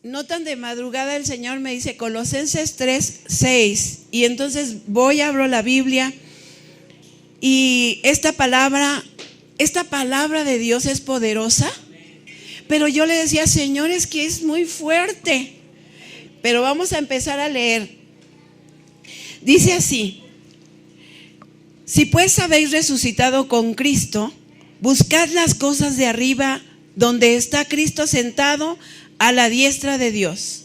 no tan de madrugada el Señor me dice Colosenses 3:6, y entonces voy, abro la Biblia, y esta palabra de Dios es poderosa, pero yo le decía, Señor, es que es muy fuerte. Pero vamos a empezar a leer. Dice así: si pues habéis resucitado con Cristo, buscad las cosas de arriba, donde está Cristo sentado a la diestra de Dios.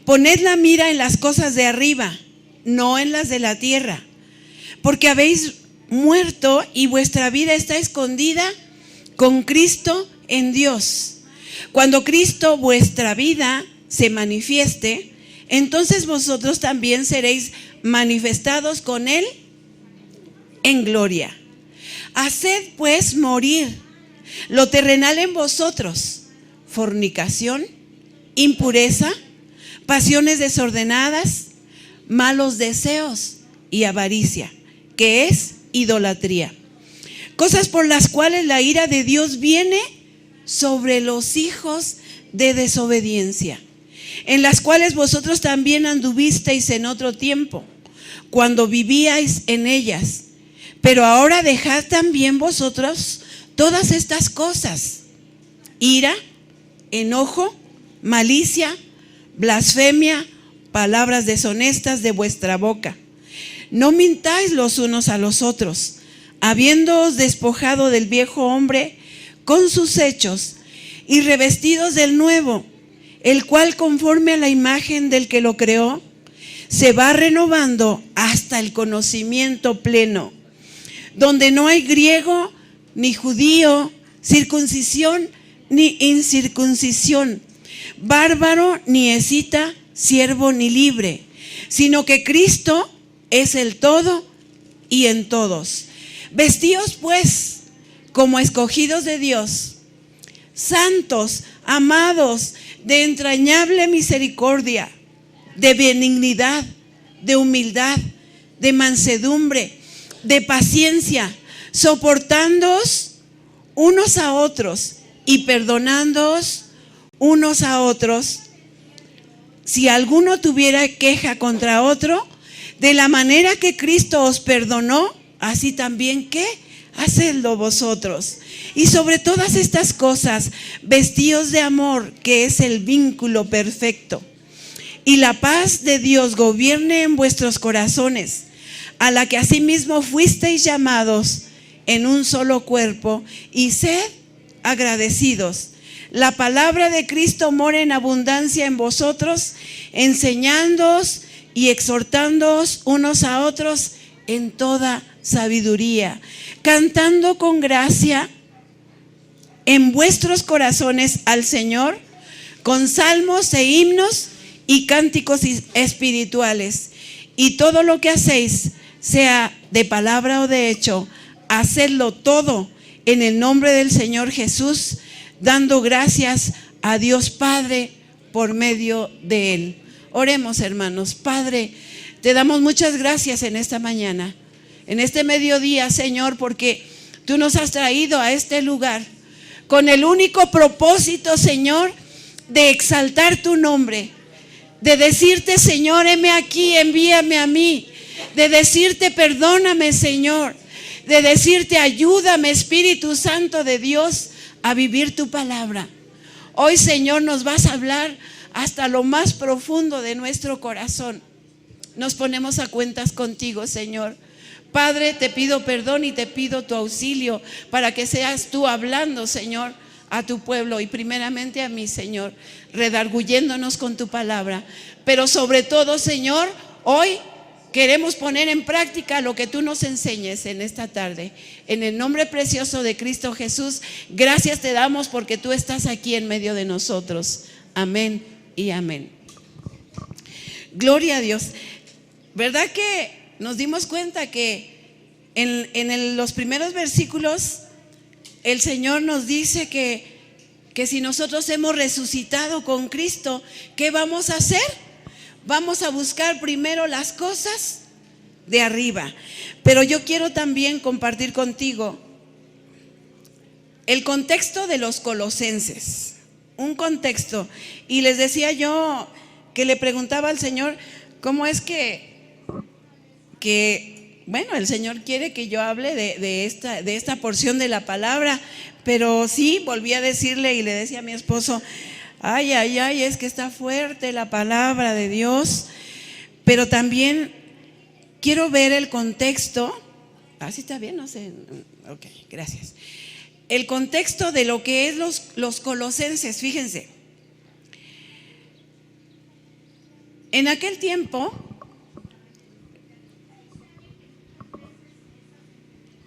Poned la mira en las cosas de arriba, no en las de la tierra, porque habéis muerto y vuestra vida está escondida con Cristo en Dios. Cuando Cristo, vuestra vida, se manifieste, entonces vosotros también seréis manifestados con Él en gloria. Haced pues morir lo terrenal en vosotros: fornicación, impureza, pasiones desordenadas, malos deseos y avaricia, que es idolatría. Cosas por las cuales la ira de Dios viene sobre los hijos de desobediencia, en las cuales vosotros también anduvisteis en otro tiempo, cuando vivíais en ellas. Pero ahora dejad también vosotros todas estas cosas: ira, enojo, malicia, blasfemia, palabras deshonestas de vuestra boca. No mintáis los unos a los otros, habiéndoos despojado del viejo hombre con sus hechos, y revestidos del nuevo, el cual, conforme a la imagen del que lo creó, se va renovando hasta el conocimiento pleno, donde no hay griego ni judío, circuncisión ni incircuncisión, bárbaro ni escita, siervo ni libre, sino que Cristo es el todo y en todos. Vestíos pues como escogidos de Dios, santos, amados, de entrañable misericordia, de benignidad, de humildad, de mansedumbre, de paciencia, soportándoos unos a otros y perdonándoos unos a otros, si alguno tuviera queja contra otro. De la manera que Cristo os perdonó, así también, ¿qué? Hacedlo vosotros. Y sobre todas estas cosas, vestíos de amor, que es el vínculo perfecto. Y la paz de Dios gobierne en vuestros corazones, a la que asimismo fuisteis llamados en un solo cuerpo, y sed agradecidos. La palabra de Cristo mora en abundancia en vosotros, enseñándoos y exhortándoos unos a otros en toda sabiduría, cantando con gracia en vuestros corazones al Señor, con salmos e himnos y cánticos espirituales. Y todo lo que hacéis, sea de palabra o de hecho, hacedlo todo en el nombre del Señor Jesús, dando gracias a Dios Padre por medio de Él. Oremos, hermanos. Padre, te damos muchas gracias en esta mañana, en este mediodía, Señor, porque tú nos has traído a este lugar con el único propósito, Señor, de exaltar tu nombre, de decirte, Señor, heme aquí, envíame a mí, de decirte, perdóname, Señor, de decirte, ayúdame, Espíritu Santo de Dios, a vivir tu palabra. Hoy, Señor, nos vas a hablar hasta lo más profundo de nuestro corazón. Nos ponemos a cuentas contigo, Señor. Padre, te pido perdón y te pido tu auxilio para que seas tú hablando, Señor, a tu pueblo y primeramente a mí, Señor, redarguyéndonos con tu palabra. Pero sobre todo, Señor, hoy queremos poner en práctica lo que tú nos enseñes en esta tarde. En el nombre precioso de Cristo Jesús, gracias te damos porque tú estás aquí en medio de nosotros. Amén y amén. Gloria a Dios. ¿Verdad que nos dimos cuenta que en los primeros versículos el Señor nos dice que si nosotros hemos resucitado con Cristo, ¿qué vamos a hacer? Vamos a buscar primero las cosas de arriba. Pero yo quiero también compartir contigo el contexto de los colosenses. un contexto. Y les decía yo que le preguntaba al Señor, ¿cómo es que bueno, el Señor quiere que yo hable de esta porción de la palabra? Pero sí, volví a decirle y le decía a mi esposo, ay, es que está fuerte la palabra de Dios, pero también quiero ver el contexto. ¿Así está bien? No sé. Ok, gracias. El contexto de lo que es los colosenses, fíjense. En aquel tiempo,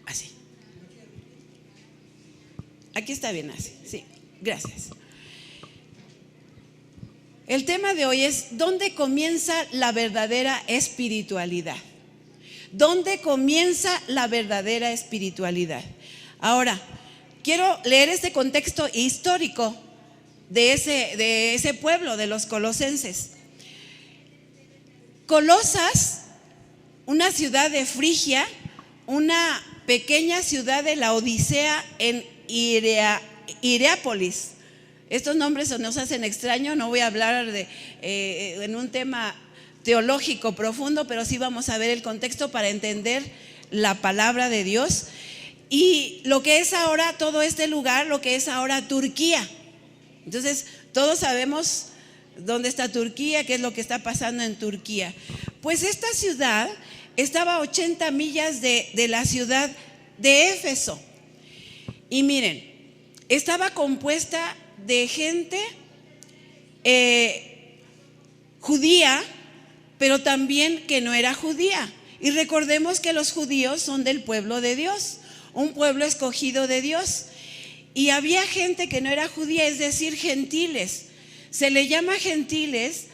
así. Aquí está bien así, sí, gracias. El tema de hoy es ¿dónde comienza la verdadera espiritualidad? ¿Dónde comienza la verdadera espiritualidad? Ahora, quiero leer este contexto histórico de ese pueblo, de los colosenses. Colosas, una ciudad de Frigia, una pequeña ciudad de la Odisea en Hierápolis. Estos nombres se nos hacen extraños, no voy a hablar en un tema teológico profundo, pero sí vamos a ver el contexto para entender la palabra de Dios. Y lo que es ahora todo este lugar, lo que es ahora Turquía. Entonces, todos sabemos dónde está Turquía, qué es lo que está pasando en Turquía. Pues esta ciudad estaba a 80 millas de la ciudad de Éfeso. Y miren, estaba compuesta de gente judía, pero también que no era judía. Y recordemos que los judíos son del pueblo de Dios, un pueblo escogido de Dios. Y había gente que no era judía, es decir, gentiles. Se le llama gentiles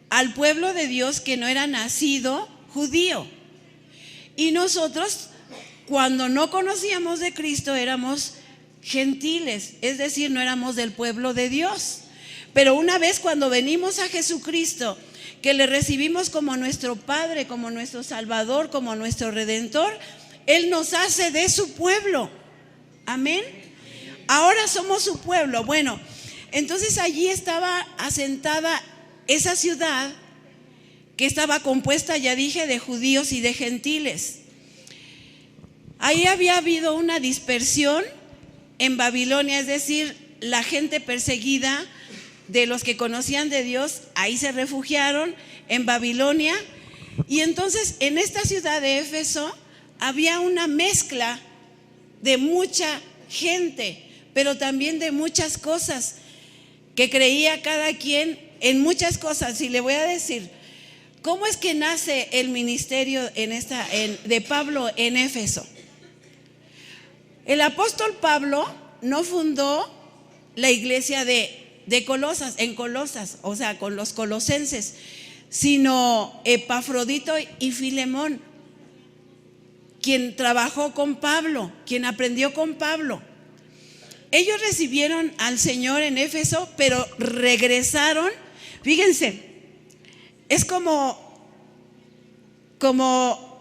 al pueblo de Dios que no era nacido judío. Y nosotros, cuando no conocíamos de Cristo, éramos gentiles, es decir, no éramos del pueblo de Dios. Pero una vez cuando venimos a Jesucristo, que le recibimos como nuestro Padre, como nuestro Salvador, como nuestro Redentor, Él nos hace de su pueblo. Amén. Ahora somos su pueblo. Bueno, entonces allí estaba asentada esa ciudad que estaba compuesta, ya dije, de judíos y de gentiles. Ahí había habido una dispersión en Babilonia, es decir, la gente perseguida de los que conocían de Dios, ahí se refugiaron en Babilonia. Y entonces en esta ciudad de Éfeso había una mezcla de mucha gente, pero también de muchas cosas, que creía cada quien en muchas cosas. Y le voy a decir, ¿cómo es que nace el ministerio de Pablo en Éfeso? El apóstol Pablo no fundó la iglesia de Colosas, o sea, con los colosenses, sino Epafrodito y Filemón, quien trabajó con Pablo, quien aprendió con Pablo. Ellos recibieron al Señor en Éfeso, pero regresaron. Fíjense, es como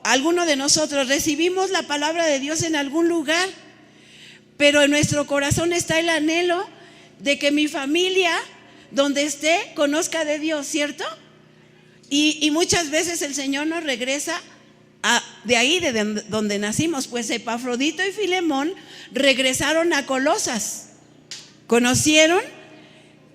alguno de nosotros recibimos la palabra de Dios en algún lugar, pero en nuestro corazón está el anhelo de que mi familia, donde esté, conozca de Dios, ¿cierto? Y muchas veces el Señor nos regresa de ahí, de donde nacimos. Pues Epafrodito y Filemón regresaron a Colosas. ¿Conocieron?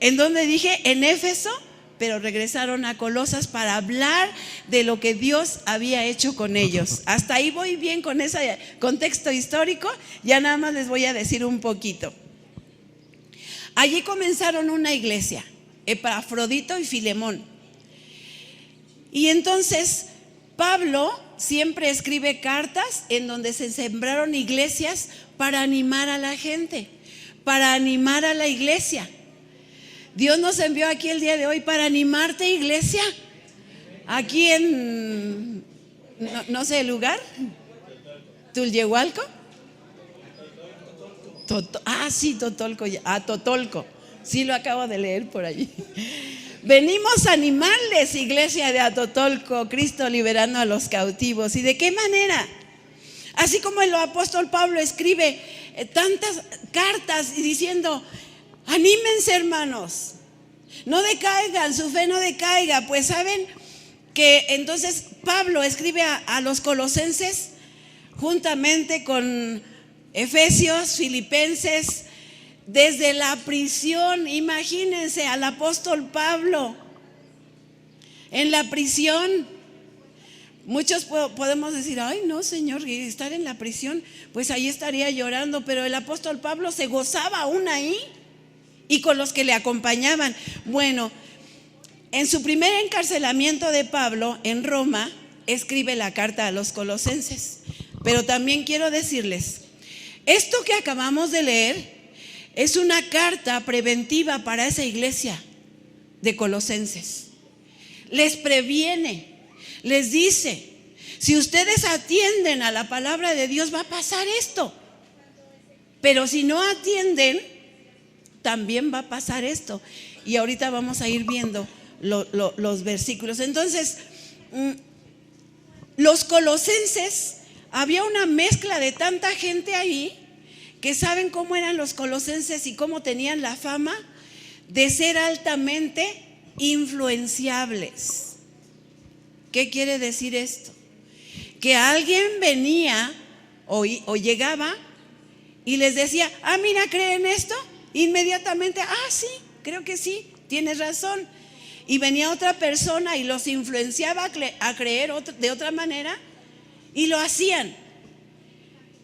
¿En dónde dije? En Éfeso, pero regresaron a Colosas para hablar de lo que Dios había hecho con ellos. Hasta ahí voy bien con ese contexto histórico. Ya nada más les voy a decir un poquito. Allí comenzaron una iglesia, Epafrodito y Filemón. Y entonces Pablo siempre escribe cartas en donde se sembraron iglesias para animar a la gente, para animar a la iglesia. Dios nos envió aquí el día de hoy para animarte, iglesia. Aquí en, no sé el lugar, Tulyehualco. Sí, Totolco. Totolco. Sí, lo acabo de leer por allí. Venimos a animarles, iglesia de Atotolco, Cristo liberando a los cautivos. ¿Y de qué manera? Así como el apóstol Pablo escribe tantas cartas y diciendo, Anímense, hermanos. No decaigan, su fe no decaiga. Pues saben que entonces Pablo escribe a los colosenses juntamente con Efesios, Filipenses, desde la prisión. Imagínense al apóstol Pablo en la prisión. Muchos podemos decir, ay no, Señor, estar en la prisión, pues ahí estaría llorando. Pero el apóstol Pablo se gozaba aún ahí y con los que le acompañaban. Bueno, en su primer encarcelamiento de Pablo en Roma, escribe la carta a los colosenses. Pero también quiero decirles, esto que acabamos de leer es una carta preventiva para esa iglesia de colosenses. Les previene. Les dice, si ustedes atienden a la palabra de Dios va a pasar esto. Pero si no atienden, también va a pasar esto. Y ahorita vamos a ir viendo los versículos. Entonces, los colosenses, había una mezcla de tanta gente ahí que saben cómo eran los colosenses y cómo tenían la fama de ser altamente influenciables. ¿Qué quiere decir esto? Que alguien venía o llegaba y les decía, mira, ¿creen esto? Inmediatamente, sí, creo que sí, tienes razón. Y venía otra persona y los influenciaba a creer de otra manera y lo hacían.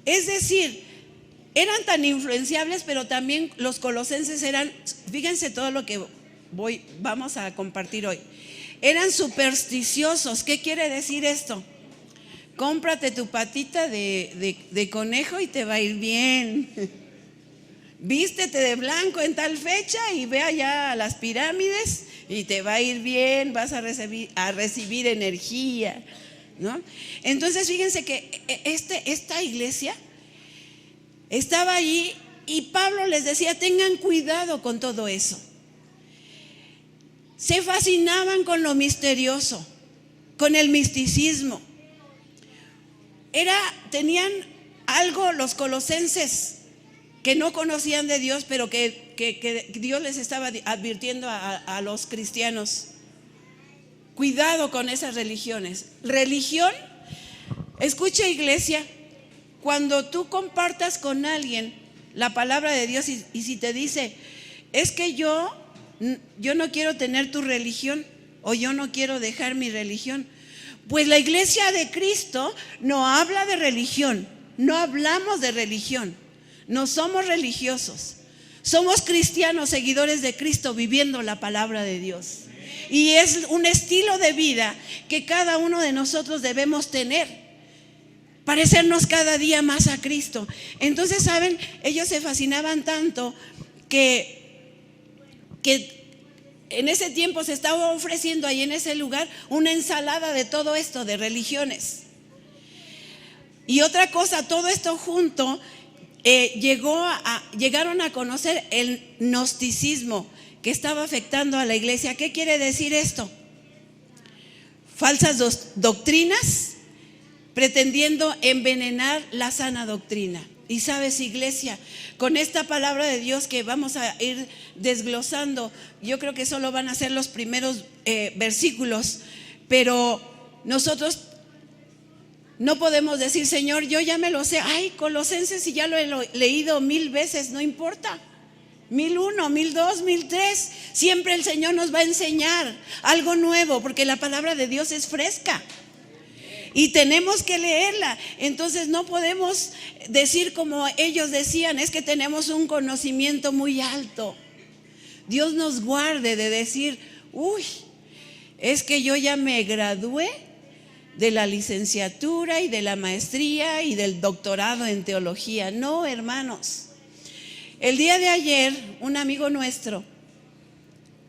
Es decir, eran tan influenciables, pero también los colosenses eran, fíjense todo lo que vamos a compartir hoy. Eran supersticiosos. ¿Qué quiere decir esto? Cómprate tu patita de conejo y te va a ir bien. Vístete de blanco en tal fecha y ve allá a las pirámides y te va a ir bien, vas a recibir energía, ¿no? Entonces fíjense que esta iglesia estaba allí y Pablo les decía, tengan cuidado con todo eso. Se fascinaban con lo misterioso, con el misticismo. Tenían algo los colosenses que no conocían de Dios, pero que Dios les estaba advirtiendo a los cristianos. Cuidado con esas religiones. Religión, escucha iglesia, cuando tú compartas con alguien la palabra de Dios y si te dice, es que yo no quiero tener tu religión o yo no quiero dejar mi religión. Pues la iglesia de Cristo no habla de religión, no hablamos de religión, no somos religiosos, somos cristianos, seguidores de Cristo, viviendo la palabra de Dios. Y es un estilo de vida que cada uno de nosotros debemos tener, parecernos cada día más a Cristo. Entonces, ¿saben? Ellos se fascinaban tanto que en ese tiempo se estaba ofreciendo ahí en ese lugar una ensalada de todo esto, de religiones. Y otra cosa, todo esto junto, llegaron a conocer el gnosticismo que estaba afectando a la iglesia. ¿Qué quiere decir esto? Falsas doctrinas pretendiendo envenenar la sana doctrina. Y sabes, iglesia, con esta palabra de Dios que vamos a ir desglosando, yo creo que solo van a ser los primeros versículos, pero nosotros no podemos decir, Señor, yo ya me lo sé. Colosenses, y ya lo he leído 1000 veces, no importa. 1001, 1002, 1003, siempre el Señor nos va a enseñar algo nuevo, porque la palabra de Dios es fresca. Y tenemos que leerla. Entonces no podemos decir como ellos decían, es que tenemos un conocimiento muy alto. Dios nos guarde de decir, es que yo ya me gradué de la licenciatura y de la maestría y del doctorado en teología. No, hermanos. El día de ayer, un amigo nuestro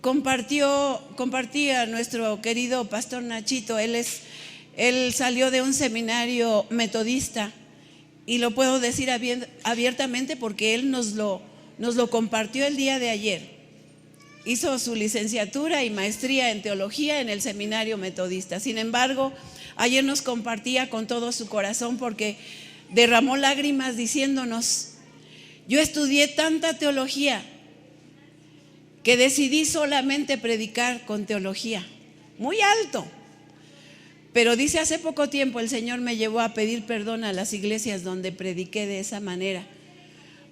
compartía a nuestro querido pastor Nachito. Él salió de un seminario metodista y lo puedo decir abiertamente porque él nos lo compartió el día de ayer. Hizo su licenciatura y maestría en teología en el seminario metodista. Sin embargo, ayer nos compartía con todo su corazón porque derramó lágrimas diciéndonos, yo estudié tanta teología que decidí solamente predicar con teología, muy alto. Pero dice, hace poco tiempo el Señor me llevó a pedir perdón a las iglesias donde prediqué de esa manera.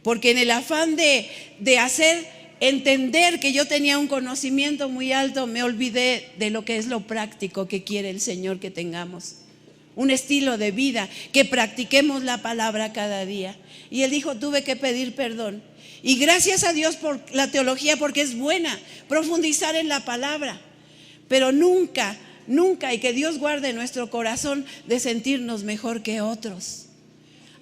Porque en el afán de hacer entender que yo tenía un conocimiento muy alto, me olvidé de lo que es lo práctico que quiere el Señor que tengamos. Un estilo de vida, que practiquemos la palabra cada día. Y Él dijo, tuve que pedir perdón. Y gracias a Dios por la teología, porque es buena profundizar en la palabra. Pero nunca, y que Dios guarde nuestro corazón de sentirnos mejor que otros.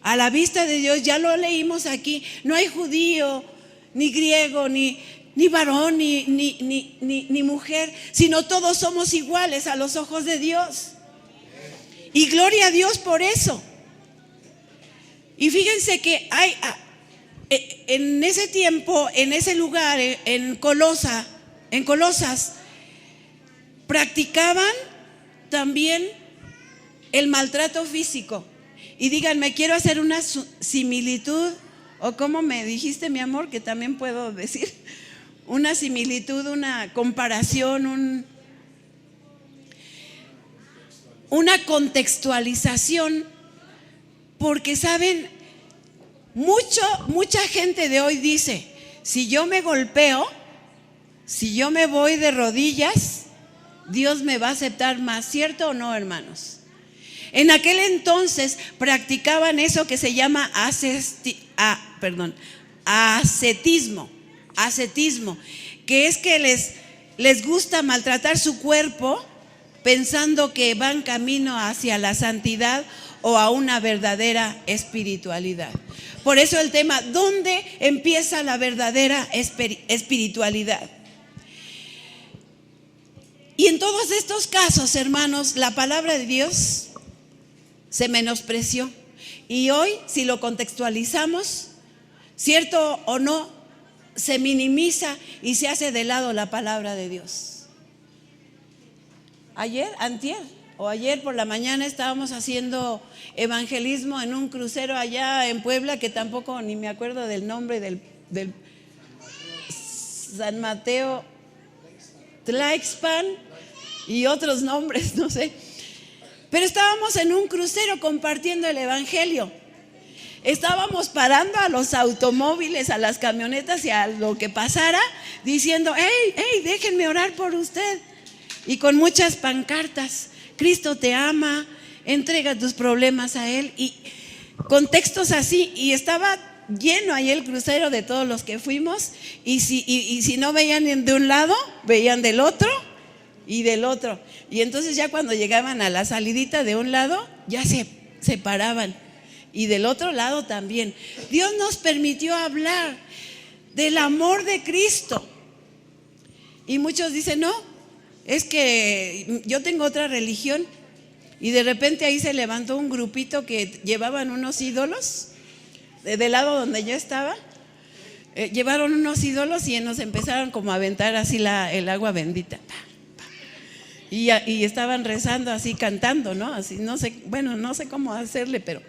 A la vista de Dios, ya lo leímos aquí, no hay judío, ni griego, ni varón, ni mujer, sino todos somos iguales a los ojos de Dios. Y gloria a Dios por eso. Y fíjense que hay en ese tiempo, en ese lugar, en Colosas, practicaban también el maltrato físico. Y díganme, quiero hacer una similitud, o como me dijiste, mi amor, que también puedo decir, una similitud, una comparación, una contextualización, porque saben, mucha gente de hoy dice, si yo me golpeo, si yo me voy de rodillas, Dios me va a aceptar más, ¿cierto o no, hermanos? En aquel entonces practicaban eso que se llama ascetismo, que es que les gusta maltratar su cuerpo pensando que van camino hacia la santidad o a una verdadera espiritualidad. Por eso el tema, ¿dónde empieza la verdadera espiritualidad? Y en todos estos casos, hermanos, la palabra de Dios se menospreció. Y hoy, si lo contextualizamos, cierto o no, se minimiza y se hace de lado la palabra de Dios. Ayer por la mañana estábamos haciendo evangelismo en un crucero allá en Puebla, que tampoco ni me acuerdo del nombre del San Mateo, Tlaixpan y otros nombres, no sé. Pero estábamos en un crucero compartiendo el evangelio. Estábamos parando a los automóviles, a las camionetas y a lo que pasara, diciendo, hey, déjenme orar por usted. Y con muchas pancartas, Cristo te ama, entrega tus problemas a Él. Y contextos así, y estaba lleno ahí el crucero de todos los que fuimos. Y si no veían de un lado, veían del otro y del otro. Y entonces ya cuando llegaban a la salidita de un lado, ya se separaban. Y del otro lado también. Dios nos permitió hablar del amor de Cristo. Y muchos dicen, no, es que yo tengo otra religión. Y de repente ahí se levantó un grupito que llevaban unos ídolos, del lado donde yo estaba. Llevaron unos ídolos y nos empezaron como a aventar así el agua bendita. Y estaban rezando así, cantando, ¿no? Así, no sé cómo hacerle, pero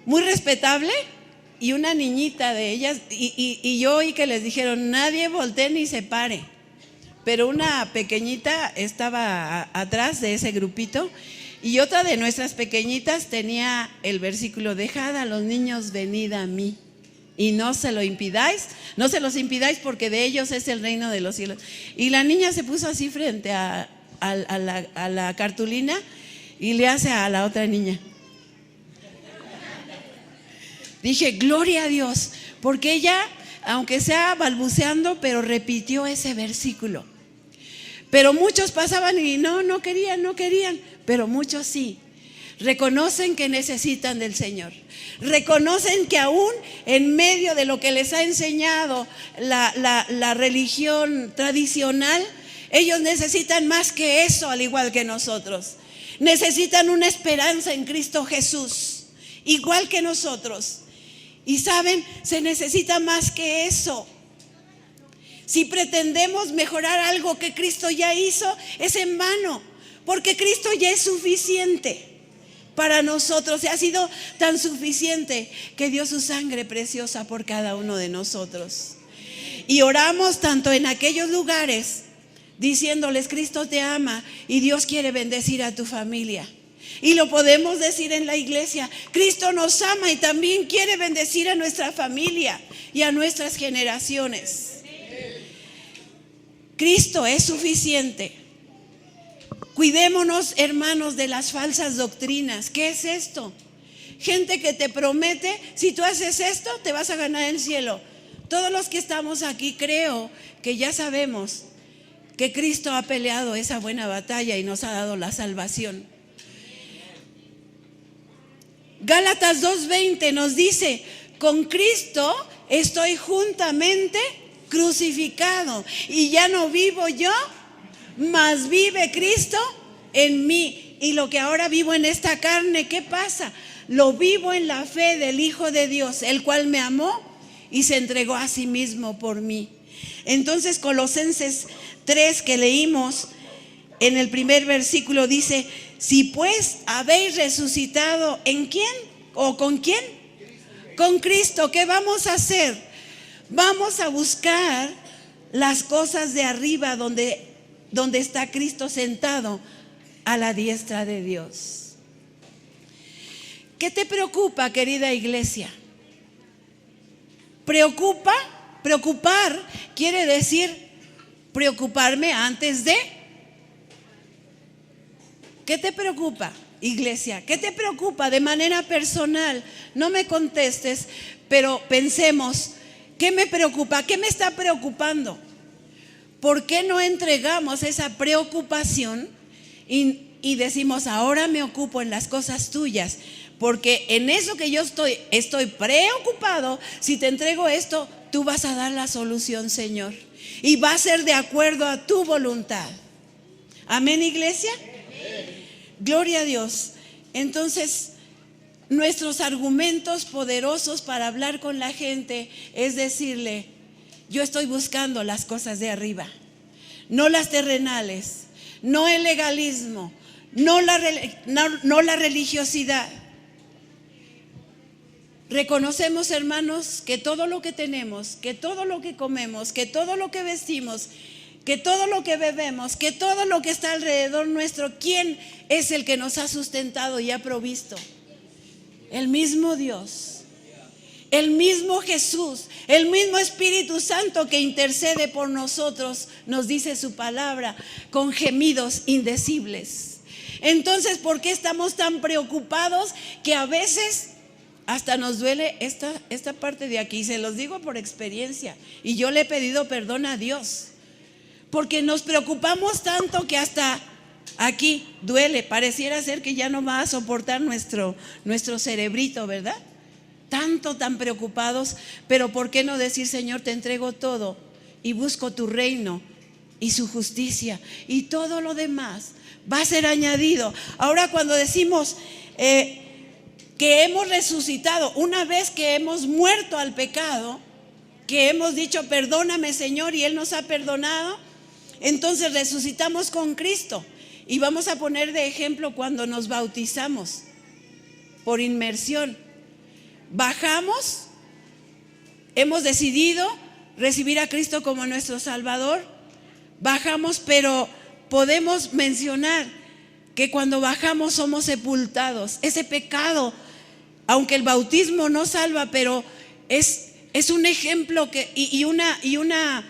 muy respetable. Y una niñita de ellas, y yo oí que les dijeron, nadie voltee ni se pare. Pero una pequeñita estaba atrás de ese grupito, y otra de nuestras pequeñitas tenía el versículo, dejad a los niños venid a mí, y no se los impidáis porque de ellos es el reino de los cielos. Y la niña se puso así frente a la cartulina y le hace a la otra niña. Dije, gloria a Dios, porque ella, aunque sea balbuceando, pero repitió ese versículo. Pero muchos pasaban y no querían, pero muchos sí. Reconocen que necesitan del Señor. Reconocen que aún en medio de lo que les ha enseñado la religión tradicional, ellos necesitan más que eso, al igual que nosotros. Necesitan una esperanza en Cristo Jesús, igual que nosotros. Y saben, se necesita más que eso. Si pretendemos mejorar algo que Cristo ya hizo, es en vano, porque Cristo ya es suficiente para nosotros. Ha sido tan suficiente que dio su sangre preciosa por cada uno de nosotros. Y oramos tanto en aquellos lugares diciéndoles: Cristo te ama y Dios quiere bendecir a tu familia. Y lo podemos decir en la iglesia: Cristo nos ama y también quiere bendecir a nuestra familia y a nuestras generaciones. Cristo es suficiente. Cuidémonos, hermanos, de las falsas doctrinas. ¿Qué es esto? Gente que te promete: si tú haces esto, te vas a ganar el cielo. Todos los que estamos aquí creo que ya sabemos que Cristo ha peleado esa buena batalla y nos ha dado la salvación. Gálatas 2:20 nos dice: con Cristo estoy juntamente crucificado y ya no vivo yo, mas vive Cristo en mí. Y lo que ahora vivo en esta carne, ¿qué pasa? Lo vivo en la fe del Hijo de Dios, el cual me amó y se entregó a sí mismo por mí. Entonces Colosenses 3 que leímos en el primer versículo dice: si pues habéis resucitado, ¿en quién? ¿O con quién? Con Cristo. ¿Qué vamos a hacer? Vamos a buscar las cosas de arriba donde está Cristo sentado a la diestra de Dios. ¿Qué te preocupa, querida iglesia? Preocupar quiere decir preocuparme antes de. ¿Qué te preocupa, iglesia? ¿Qué te preocupa de manera personal? No me contestes, pero pensemos: ¿qué me preocupa? ¿Qué me está preocupando? ¿Por qué no entregamos esa preocupación y decimos: ahora me ocupo en las cosas tuyas? Porque en eso que yo estoy preocupado, si te entrego esto, tú vas a dar la solución, Señor. Y va a ser de acuerdo a tu voluntad. Amén, iglesia. Amén. Gloria a Dios. Entonces, nuestros argumentos poderosos para hablar con la gente es decirle: yo estoy buscando las cosas de arriba, no las terrenales, no el legalismo, no la religiosidad. Reconocemos, hermanos, que todo lo que tenemos, que todo lo que comemos, que todo lo que vestimos, que todo lo que bebemos, que todo lo que está alrededor nuestro, ¿quién es el que nos ha sustentado y ha provisto? El mismo Dios, el mismo Jesús, el mismo Espíritu Santo que intercede por nosotros, nos dice su palabra, con gemidos indecibles. Entonces, ¿por qué estamos tan preocupados que a veces hasta nos duele esta parte de aquí? Se los digo por experiencia, y yo le he pedido perdón a Dios, porque nos preocupamos tanto que hasta aquí duele. Pareciera ser que ya no va a soportar nuestro cerebrito, ¿verdad? Tan preocupados. Pero ¿por qué no decir: Señor, te entrego todo y busco tu reino y su justicia, y todo lo demás va a ser añadido? Ahora, cuando decimos que hemos resucitado, una vez que hemos muerto al pecado, que hemos dicho: perdóname, Señor, y Él nos ha perdonado, entonces resucitamos con Cristo. Y vamos a poner de ejemplo cuando nos bautizamos por inmersión. Bajamos, hemos decidido recibir a Cristo como nuestro Salvador, bajamos, pero podemos mencionar que cuando bajamos somos sepultados. Ese pecado, aunque el bautismo no salva, pero es un ejemplo y una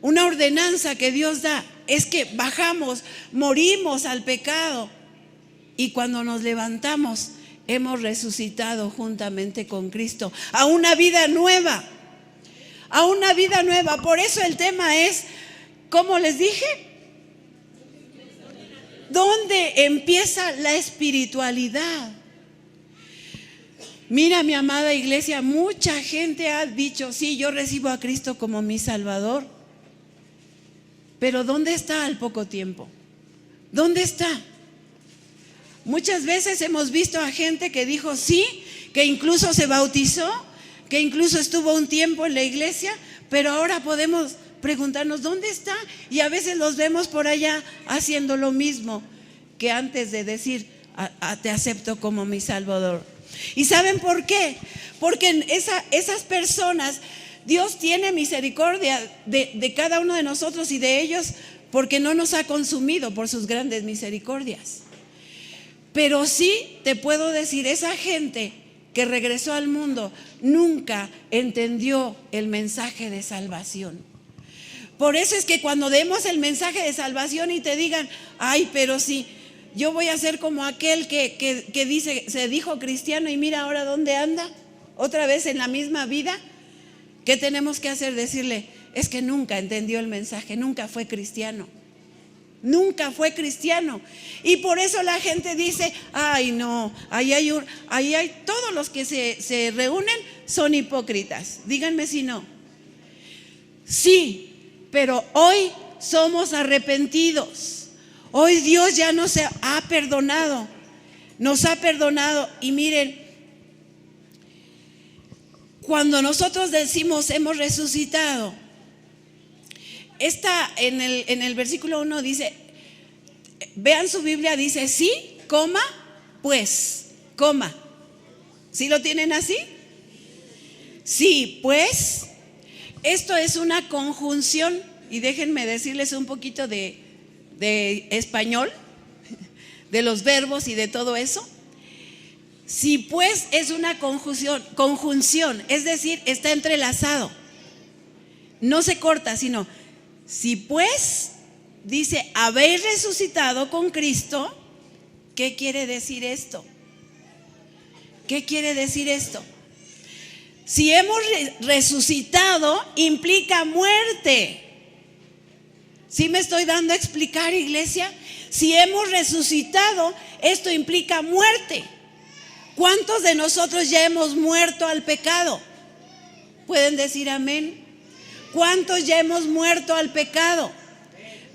ordenanza que Dios da. Es que bajamos, morimos al pecado, y cuando nos levantamos hemos resucitado juntamente con Cristo a una vida nueva, a una vida nueva. Por eso el tema es, ¿cómo les dije? ¿Dónde empieza la espiritualidad? Mira, mi amada iglesia, mucha gente ha dicho: sí, yo recibo a Cristo como mi Salvador. Pero ¿dónde está al poco tiempo? ¿Dónde está? Muchas veces hemos visto a gente que dijo sí, que incluso se bautizó, que incluso estuvo un tiempo en la iglesia, pero ahora podemos preguntarnos: ¿dónde está? Y a veces los vemos por allá haciendo lo mismo que antes de decir: te acepto como mi Salvador. ¿Y saben por qué? Porque esas personas Dios tiene misericordia de cada uno de nosotros y de ellos porque no nos ha consumido por sus grandes misericordias. Pero sí te puedo decir, esa gente que regresó al mundo nunca entendió el mensaje de salvación. Por eso es que cuando demos el mensaje de salvación y te digan, ay, pero sí, yo voy a ser como aquel que dice, se dijo cristiano y mira ahora dónde anda, otra vez en la misma vida. ¿Qué tenemos que hacer? Decirle, es que nunca entendió el mensaje, nunca fue cristiano. Nunca fue cristiano. Y por eso la gente dice, ay no, ahí hay todos los que se reúnen son hipócritas. Díganme si no. Sí, pero hoy somos arrepentidos. Hoy Dios ya nos ha perdonado. Nos ha perdonado. Y miren, cuando nosotros decimos hemos resucitado, en el versículo 1 dice, vean su Biblia, dice sí, coma, pues, coma. ¿Sí lo tienen así? Sí, pues, esto es una conjunción, y déjenme decirles un poquito de español, de los verbos y de todo eso. Sí, pues es una conjunción, es decir, está entrelazado. No se corta, sino si pues dice habéis resucitado con Cristo, ¿qué quiere decir esto? ¿Qué quiere decir esto? Si hemos resucitado implica muerte. ¿Sí me estoy dando a explicar, iglesia? Si hemos resucitado, esto implica muerte. ¿Cuántos de nosotros ya hemos muerto al pecado? ¿Pueden decir amén? ¿Cuántos ya hemos muerto al pecado?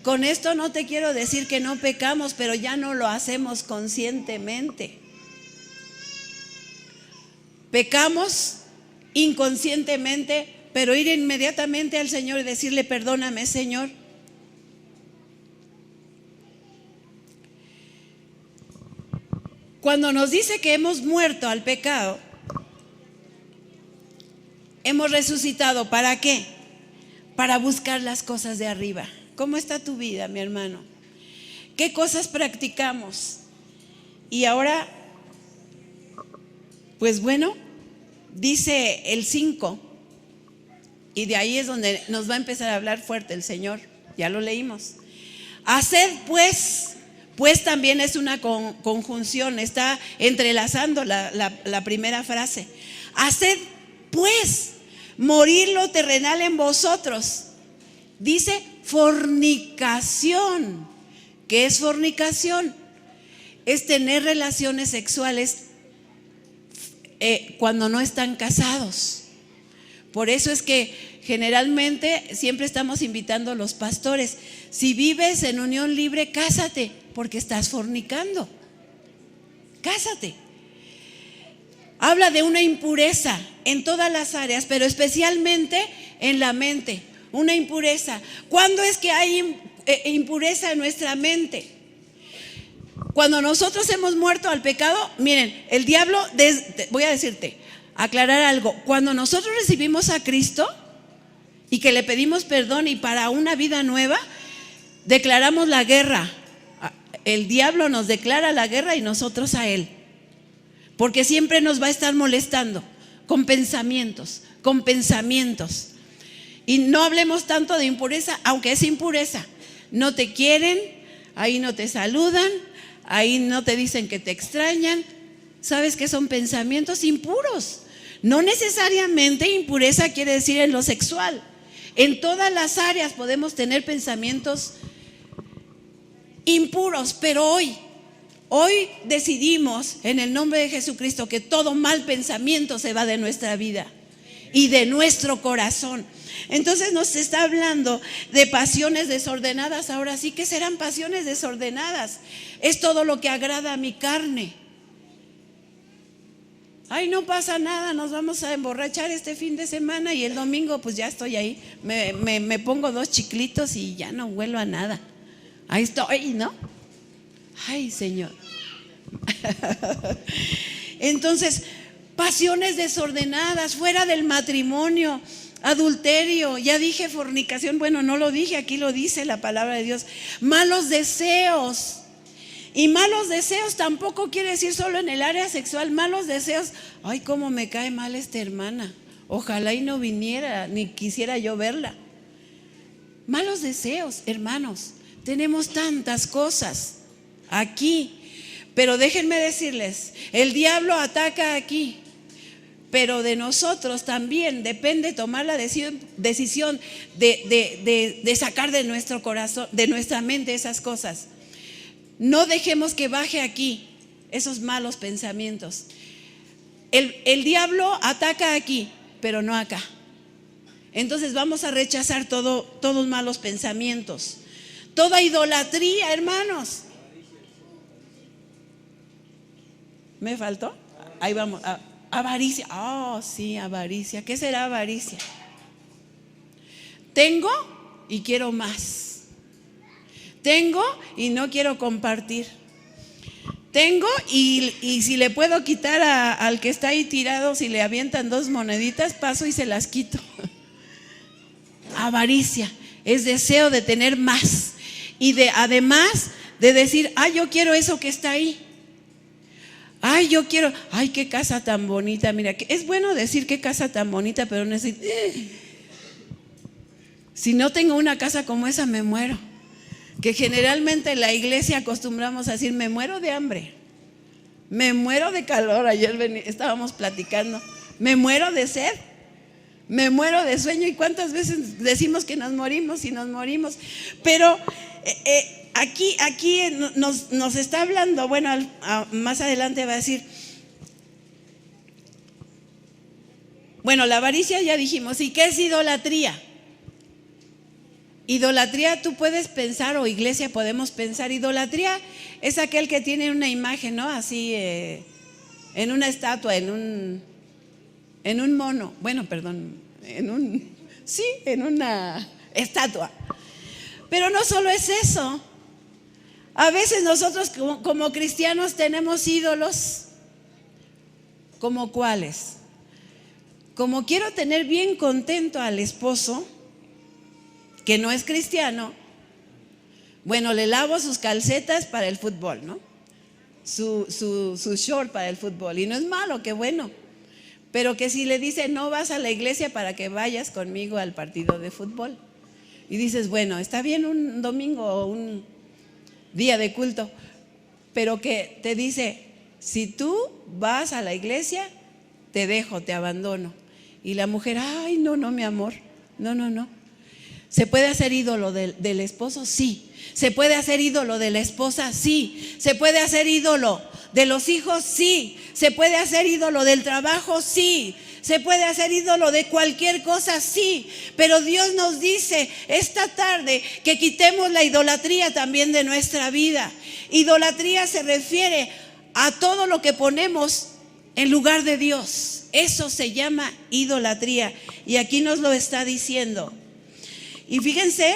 Con esto no te quiero decir que no pecamos, pero ya no lo hacemos conscientemente. Pecamos inconscientemente, pero ir inmediatamente al Señor y decirle, perdóname, Señor. Cuando nos dice que hemos muerto al pecado, hemos resucitado, ¿para qué? Para buscar las cosas de arriba. ¿Cómo está tu vida, mi hermano? ¿Qué cosas practicamos? Y ahora, pues bueno, dice el 5, y de ahí es donde nos va a empezar a hablar fuerte el Señor. Ya lo leímos. Haced pues también es una conjunción, está entrelazando la primera frase. Haced pues morir lo terrenal en vosotros. Dice fornicación. ¿Qué es fornicación? Es tener relaciones sexuales cuando no están casados. Por eso es que generalmente siempre estamos invitando a los pastores, si vives en unión libre, cásate, porque estás fornicando. Cásate. Habla de una impureza en todas las áreas, pero especialmente en la mente. Una impureza. ¿Cuándo es que hay impureza en nuestra mente? Cuando nosotros hemos muerto al pecado, miren, el diablo, voy a decirte, aclarar algo. Cuando nosotros recibimos a Cristo y que le pedimos perdón y para una vida nueva, declaramos la guerra. El diablo nos declara la guerra y nosotros a él. Porque siempre nos va a estar molestando con pensamientos. Y no hablemos tanto de impureza, aunque es impureza. No te quieren, ahí no te saludan, ahí no te dicen que te extrañan. ¿Sabes qué son pensamientos impuros? No necesariamente impureza quiere decir en lo sexual. En todas las áreas podemos tener pensamientos impuros, pero hoy decidimos en el nombre de Jesucristo que todo mal pensamiento se va de nuestra vida y de nuestro corazón. Entonces nos está hablando de pasiones desordenadas. Ahora sí, ¿qué serán pasiones desordenadas? Es todo lo que agrada a mi carne. Ay, no pasa nada, nos vamos a emborrachar este fin de semana y el domingo pues ya estoy ahí, me pongo 2 chiclitos y ya no huelo a nada. Ahí estoy, ¿no? Ay, Señor. Entonces, pasiones desordenadas fuera del matrimonio. adulterio, ya dije fornicación, bueno, no lo dije, aquí lo dice la palabra de Dios, malos deseos. Y malos deseos tampoco quiere decir solo en el área sexual, malos deseos, ay, cómo me cae mal esta hermana, ojalá y no viniera, ni quisiera yo verla. Malos deseos, hermanos, tenemos tantas cosas aquí, pero déjenme decirles, el diablo ataca aquí, pero de nosotros también depende tomar la decisión de sacar de nuestro corazón, de nuestra mente esas cosas. No dejemos que baje aquí esos malos pensamientos. El diablo ataca aquí, pero no acá. Entonces vamos a rechazar todos malos pensamientos. Toda idolatría, hermanos. ¿Me faltó? Ahí vamos. Avaricia. Oh, sí, avaricia. ¿Qué será avaricia? Tengo y quiero más. Tengo y no quiero compartir. Tengo y si le puedo quitar al que está ahí tirado, si le avientan 2 moneditas, paso y se las quito. Avaricia es deseo de tener más y además de decir, ay, yo quiero eso que está ahí. Ay, yo quiero, ay, qué casa tan bonita. Mira, es bueno decir qué casa tan bonita, pero no decir, si no tengo una casa como esa me muero. Que generalmente en la iglesia acostumbramos a decir, me muero de hambre, me muero de calor. Ayer estábamos platicando, me muero de sed, me muero de sueño. ¿Y cuántas veces decimos que nos morimos y nos morimos? Pero aquí nos está hablando, bueno, más adelante va a decir, bueno, la avaricia ya dijimos. ¿Y qué es idolatría? Idolatría, tú puedes pensar, o iglesia podemos pensar, idolatría es aquel que tiene una imagen, ¿no? Así, en una estatua, en un mono, bueno, perdón, en una estatua. Pero no solo es eso. A veces nosotros como cristianos tenemos ídolos. ¿Como cuáles? Como quiero tener bien contento al esposo, que no es cristiano, bueno, le lavo sus calcetas para el fútbol, ¿no? Su short para el fútbol. Y no es malo, qué bueno. Pero que si le dice, no vas a la iglesia para que vayas conmigo al partido de fútbol. Y dices, bueno, está bien un domingo o un día de culto, pero que te dice, si tú vas a la iglesia, te dejo, te abandono. Y la mujer, ay, no, mi amor, no. ¿Se puede hacer ídolo del esposo? Sí. ¿Se puede hacer ídolo de la esposa? Sí. ¿Se puede hacer ídolo de los hijos? Sí. ¿Se puede hacer ídolo del trabajo? Sí. ¿Se puede hacer ídolo de cualquier cosa? Sí. Pero Dios nos dice esta tarde que quitemos la idolatría también de nuestra vida. Idolatría se refiere a todo lo que ponemos en lugar de Dios. Eso se llama idolatría. Y aquí nos lo está diciendo. Y fíjense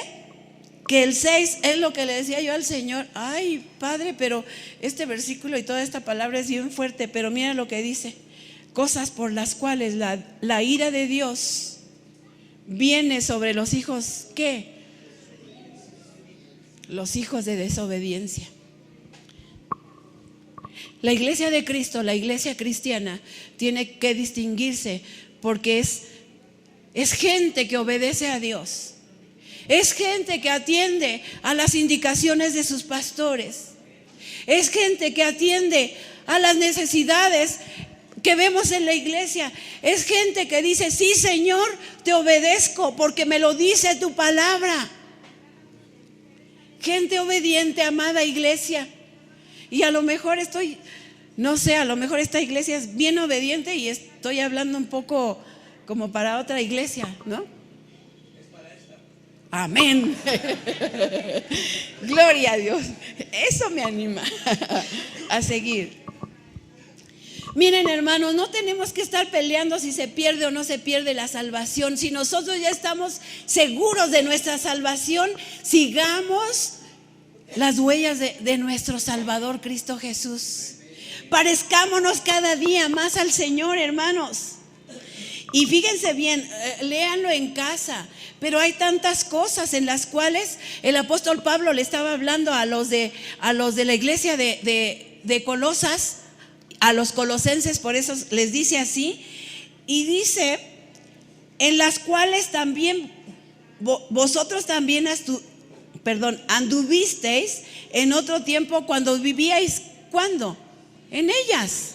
que el 6 es lo que le decía yo al Señor. Ay, Padre, pero este versículo y toda esta palabra es bien fuerte. Pero mira lo que dice. Cosas por las cuales la ira de Dios viene sobre los hijos, ¿qué? Los hijos de desobediencia. La iglesia de Cristo, la iglesia cristiana, tiene que distinguirse porque es gente que obedece a Dios. Es gente que atiende a las indicaciones de sus pastores. Es gente que atiende a las necesidades que vemos en la iglesia. Es gente que dice, sí, Señor, te obedezco porque me lo dice tu palabra. Gente obediente, amada iglesia. Y a lo mejor a lo mejor esta iglesia es bien obediente y estoy hablando un poco como para otra iglesia, ¿no? Amén. Gloria a Dios. Eso me anima a seguir. Miren, hermanos, no tenemos que estar peleando si se pierde o no se pierde la salvación. Si nosotros ya estamos seguros de nuestra salvación, sigamos las huellas de nuestro Salvador Cristo Jesús. Parezcámonos cada día más al Señor, hermanos. Y fíjense bien, léanlo en casa, pero hay tantas cosas en las cuales el apóstol Pablo le estaba hablando a los de la iglesia de Colosas, a los colosenses, por eso les dice así, y dice, en las cuales también vosotros también anduvisteis en otro tiempo cuando vivíais, ¿cuándo? En ellas.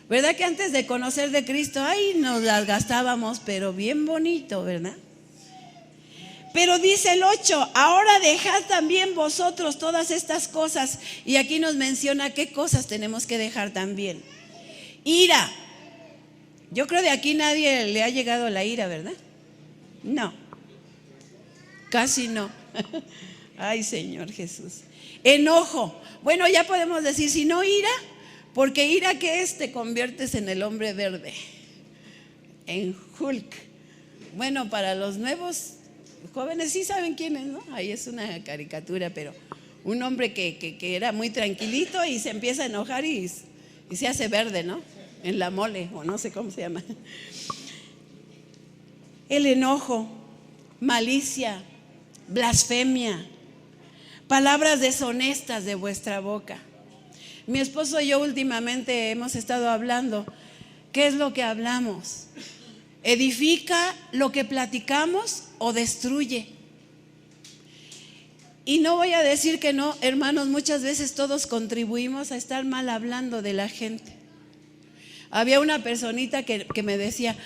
¿Verdad que antes de conocer de Cristo, ahí nos las gastábamos, pero bien bonito, ¿verdad? Pero dice el 8, ahora dejad también vosotros todas estas cosas. Y aquí nos menciona qué cosas tenemos que dejar también. Ira. Yo creo de aquí nadie le ha llegado la ira, ¿verdad? No. Casi no. Ay, Señor Jesús. Enojo. Bueno, ya podemos decir, si no ira, porque ira, ¿qué es? Te conviertes en el hombre verde, en Hulk. Bueno, para los nuevos jóvenes sí saben quién es, ¿no? Ahí es una caricatura, pero un hombre que era muy tranquilito y se empieza a enojar y se hace verde, ¿no? En la mole, o no sé cómo se llama. El enojo, malicia, blasfemia, palabras deshonestas de vuestra boca. Mi esposo y yo últimamente hemos estado hablando. ¿Qué es lo que hablamos? ¿Edifica lo que platicamos o destruye? Y no voy a decir que no, hermanos, muchas veces todos contribuimos a estar mal hablando de la gente. Había una personita que me decía,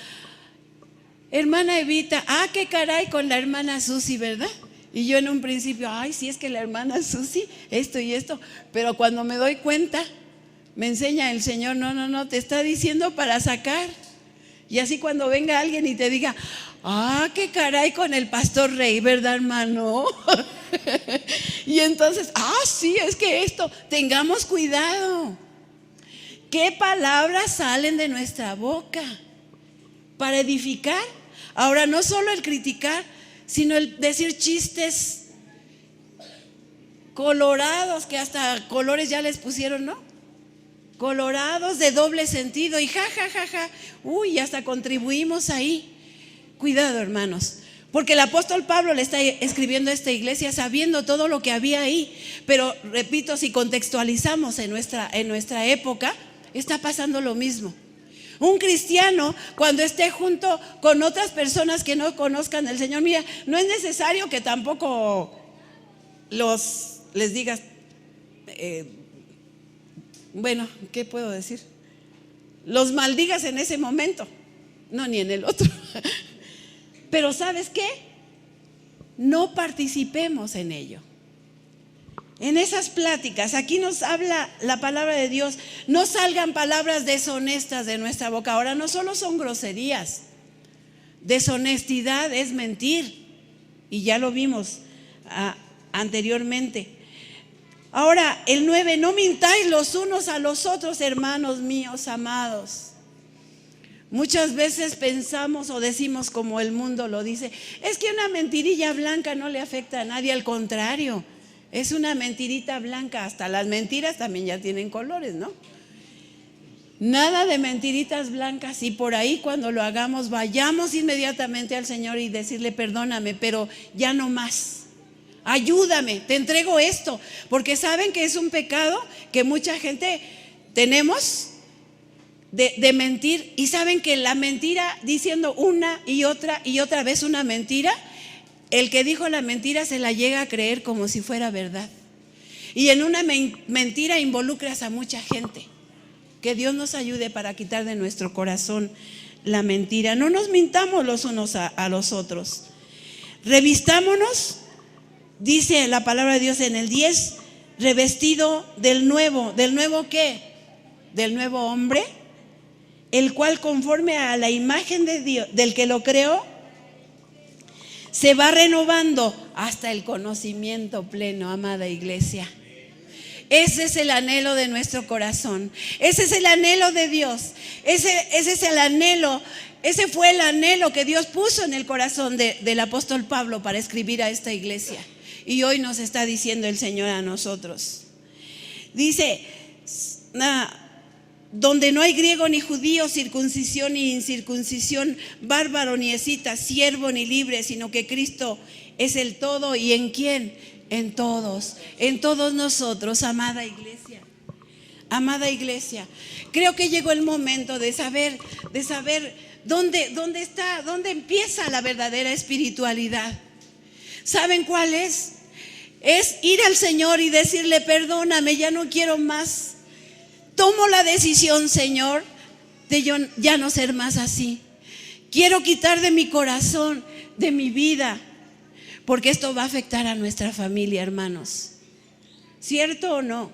hermana Evita, qué caray con la hermana Susi, ¿verdad? Y yo en un principio, ay, sí, es que la hermana Susi, esto y esto. Pero cuando me doy cuenta, me enseña el Señor, no, te está diciendo para sacar. Y así cuando venga alguien y te diga, qué caray con el pastor Rey, ¿verdad, hermano? Y entonces, sí, es que esto, tengamos cuidado. ¿Qué palabras salen de nuestra boca? Para edificar. Ahora, no solo el criticar, sino el decir chistes colorados, que hasta colores ya les pusieron, ¿no? Colorados de doble sentido y ja. Uy, hasta contribuimos ahí. Cuidado, hermanos, porque el apóstol Pablo le está escribiendo a esta iglesia sabiendo todo lo que había ahí. Pero repito, si contextualizamos en nuestra época, está pasando lo mismo. Un cristiano, cuando esté junto con otras personas que no conozcan al Señor, mira, no es necesario que tampoco les digas, bueno, ¿qué puedo decir? Los maldigas en ese momento, no, ni en el otro. Pero ¿sabes qué? No participemos en ello. En esas pláticas, aquí nos habla la palabra de Dios, no salgan palabras deshonestas de nuestra boca. Ahora, no solo son groserías, deshonestidad es mentir, y ya lo vimos anteriormente. Ahora, el 9, no mintáis los unos a los otros, hermanos míos amados. Muchas veces pensamos o decimos como el mundo lo dice, es que una mentirilla blanca no le afecta a nadie, al contrario. Es una mentirita blanca, hasta las mentiras también ya tienen colores, ¿no? Nada de mentiritas blancas, y por ahí cuando lo hagamos vayamos inmediatamente al Señor y decirle perdóname, pero ya no más. Ayúdame, te entrego esto, porque saben que es un pecado que mucha gente tenemos de mentir, y saben que la mentira, diciendo una y otra vez una mentira, el que dijo la mentira se la llega a creer como si fuera verdad. Y en una mentira involucras a mucha gente. Que Dios nos ayude para quitar de nuestro corazón la mentira. No nos mintamos los unos a los otros. Revistámonos, dice la palabra de Dios en el 10, revestido del nuevo. ¿Del nuevo qué? Del nuevo hombre, el cual conforme a la imagen de Dios, del que lo creó, se va renovando hasta el conocimiento pleno, amada iglesia. Ese es el anhelo de nuestro corazón. Ese es el anhelo de Dios. Ese es el anhelo. Ese fue el anhelo que Dios puso en el corazón del apóstol Pablo para escribir a esta iglesia. Y hoy nos está diciendo el Señor a nosotros. Dice, donde no hay griego ni judío, circuncisión ni incircuncisión, bárbaro ni escita, siervo ni libre, sino que Cristo es el todo. ¿Y en quién? En todos nosotros, amada iglesia. Amada iglesia, creo que llegó el momento de saber dónde empieza la verdadera espiritualidad. ¿Saben cuál es? Es ir al Señor y decirle: perdóname, ya no quiero más. Tomo la decisión, Señor, de yo ya no ser más así. Quiero quitar de mi corazón, de mi vida, porque esto va a afectar a nuestra familia, hermanos. ¿Cierto o no?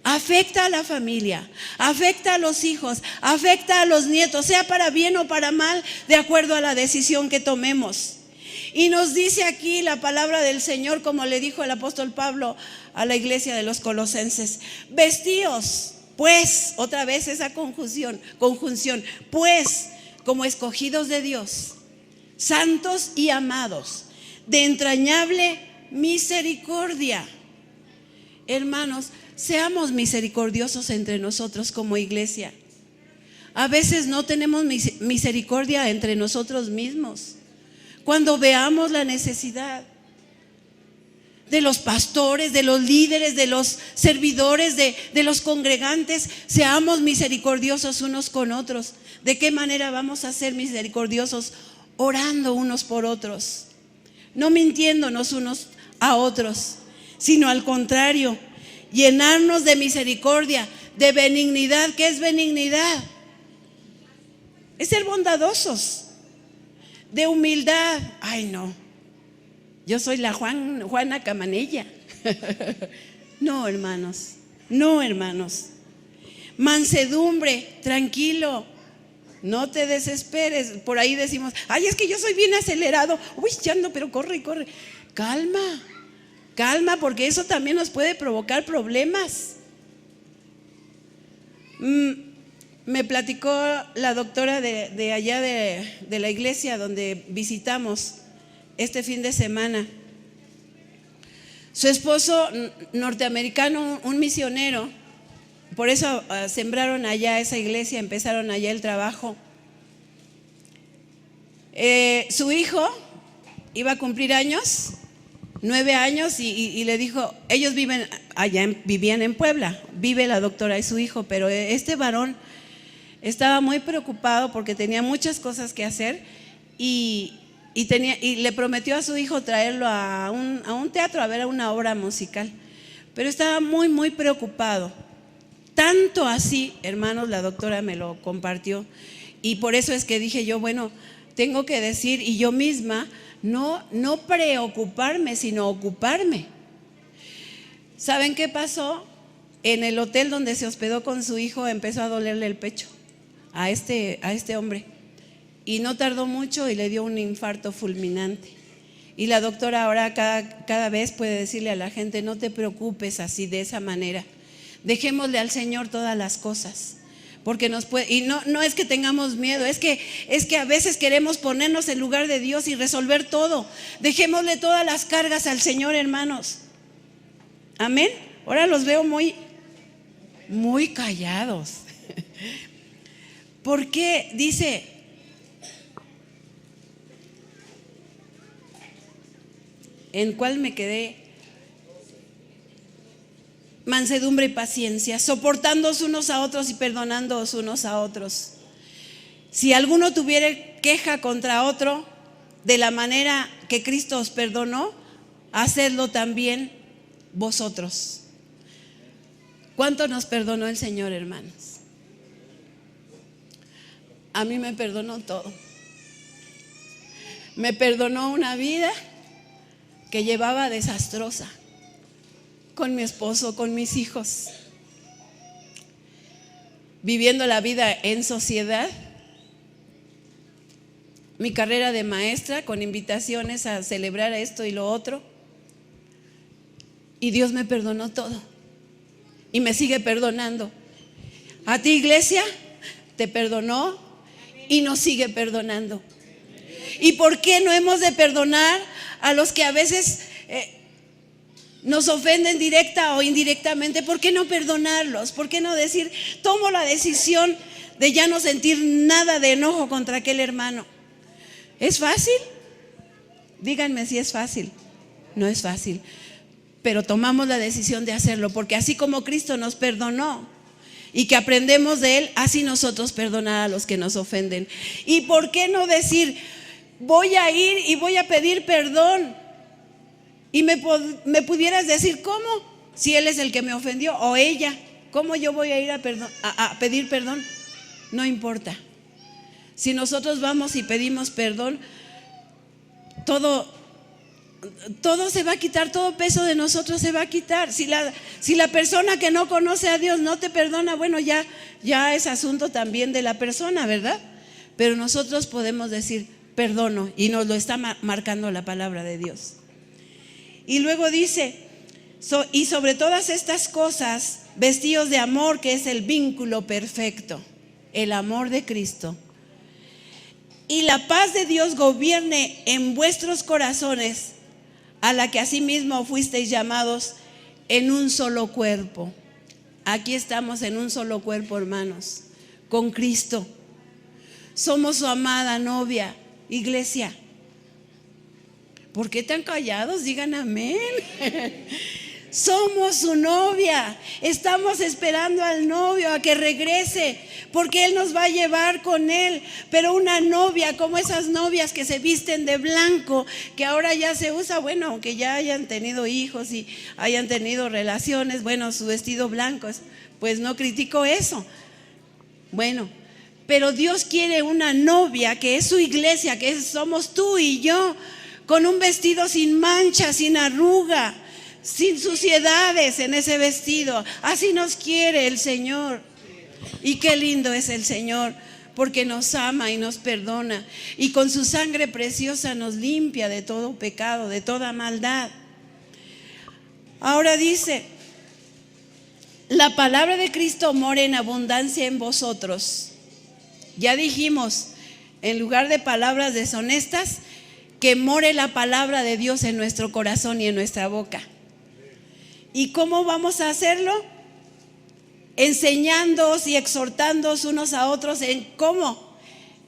Afecta a la familia, afecta a los hijos, afecta a los nietos, sea para bien o para mal, de acuerdo a la decisión que tomemos. Y nos dice aquí la palabra del Señor, como le dijo el apóstol Pablo a la iglesia de los Colosenses: vestíos, pues, otra vez esa conjunción, pues, como escogidos de Dios, santos y amados, de entrañable misericordia. Hermanos, seamos misericordiosos entre nosotros como iglesia. A veces no tenemos misericordia entre nosotros mismos. Cuando veamos la necesidad de los pastores, de los líderes, de los servidores, de los congregantes, seamos misericordiosos unos con otros. ¿De qué manera vamos a ser misericordiosos? Orando unos por otros, no mintiéndonos unos a otros, sino al contrario, llenarnos de misericordia, de benignidad. ¿Qué es benignidad? Es ser bondadosos. De humildad. Ay, no, yo soy la Juana Camanella. No, hermanos, no, hermanos. Mansedumbre, tranquilo, no te desesperes. Por ahí decimos: ay, es que yo soy bien acelerado. Uy, ya ando, pero corre. Calma, porque eso también nos puede provocar problemas. Me platicó la doctora de allá de la iglesia donde visitamos este fin de semana. Su esposo norteamericano, un misionero, por eso sembraron allá esa iglesia, empezaron allá el trabajo. Su hijo iba a cumplir años, 9 años, y le dijo: ellos vivían en Puebla, vive la doctora y su hijo, pero este varón estaba muy preocupado porque tenía muchas cosas que hacer y le prometió a su hijo traerlo a un teatro a ver una obra musical, pero estaba muy, muy preocupado. Tanto así, hermanos, la doctora me lo compartió, y por eso es que dije yo: bueno, tengo que decir, y yo misma, no preocuparme, sino ocuparme. ¿Saben qué pasó? En el hotel donde se hospedó con su hijo empezó a dolerle el pecho a este hombre, y no tardó mucho y le dio un infarto fulminante. Y la doctora ahora cada vez puede decirle a la gente: no te preocupes así, de esa manera, dejémosle al Señor todas las cosas, porque nos puede. Y no es que tengamos miedo, es que a veces queremos ponernos en lugar de Dios y resolver todo. Dejémosle todas las cargas al Señor, hermanos. Amén. Ahora los veo muy callados. ¿Por qué? Dice: ¿en cuál me quedé? Mansedumbre y paciencia, soportándoos unos a otros y perdonándoos unos a otros. Si alguno tuviera queja contra otro, de la manera que Cristo os perdonó, hacedlo también vosotros. ¿Cuánto nos perdonó el Señor, hermanos? A mí me perdonó todo. Me perdonó una vida que llevaba desastrosa, con mi esposo, con mis hijos, viviendo la vida en sociedad, mi carrera de maestra, con invitaciones a celebrar esto y lo otro, y Dios me perdonó todo y me sigue perdonando. A ti, iglesia, te perdonó y nos sigue perdonando. ¿Y por qué no hemos de perdonar a los que a veces nos ofenden directa o indirectamente, ¿por qué no perdonarlos? ¿Por qué no decir, tomo la decisión de ya no sentir nada de enojo contra aquel hermano? ¿Es fácil? Díganme si es fácil. No es fácil, pero tomamos la decisión de hacerlo, porque así como Cristo nos perdonó y que aprendemos de Él, así nosotros perdonar a los que nos ofenden. ¿Y por qué no decir, voy a ir y voy a pedir perdón? Y me pudieras decir, ¿cómo? Si él es el que me ofendió o ella, ¿cómo yo voy a ir a pedir perdón? No importa. Si nosotros vamos y pedimos perdón, todo se va a quitar, todo peso de nosotros se va a quitar. Si la persona que no conoce a Dios no te perdona, bueno, ya es asunto también de la persona, ¿verdad? Pero nosotros podemos decir, perdono, y nos lo está marcando la palabra de Dios. Y luego dice, y sobre todas estas cosas, vestidos de amor, que es el vínculo perfecto, el amor de Cristo. Y la paz de Dios gobierne en vuestros corazones, a la que asimismo fuisteis llamados en un solo cuerpo. Aquí estamos en un solo cuerpo, hermanos, con Cristo. Somos su amada novia, iglesia. ¿Por qué tan callados? Digan amén. Somos su novia. Estamos esperando al novio a que regrese, porque Él nos va a llevar con Él. Pero una novia, como esas novias que se visten de blanco, que ahora ya se usa, bueno, aunque ya hayan tenido hijos y hayan tenido relaciones, bueno, su vestido blanco, pues no critico eso. Bueno, pero Dios quiere una novia que es su iglesia, que somos tú y yo, con un vestido sin mancha, sin arruga, sin suciedades en ese vestido. Así nos quiere el Señor. Y qué lindo es el Señor, porque nos ama y nos perdona, y con su sangre preciosa nos limpia de todo pecado, de toda maldad. Ahora dice, la palabra de Cristo mora en abundancia en vosotros. Ya dijimos, en lugar de palabras deshonestas, que more la palabra de Dios en nuestro corazón y en nuestra boca. ¿Y cómo vamos a hacerlo? Enseñándoos y exhortándoos unos a otros. ¿En cómo?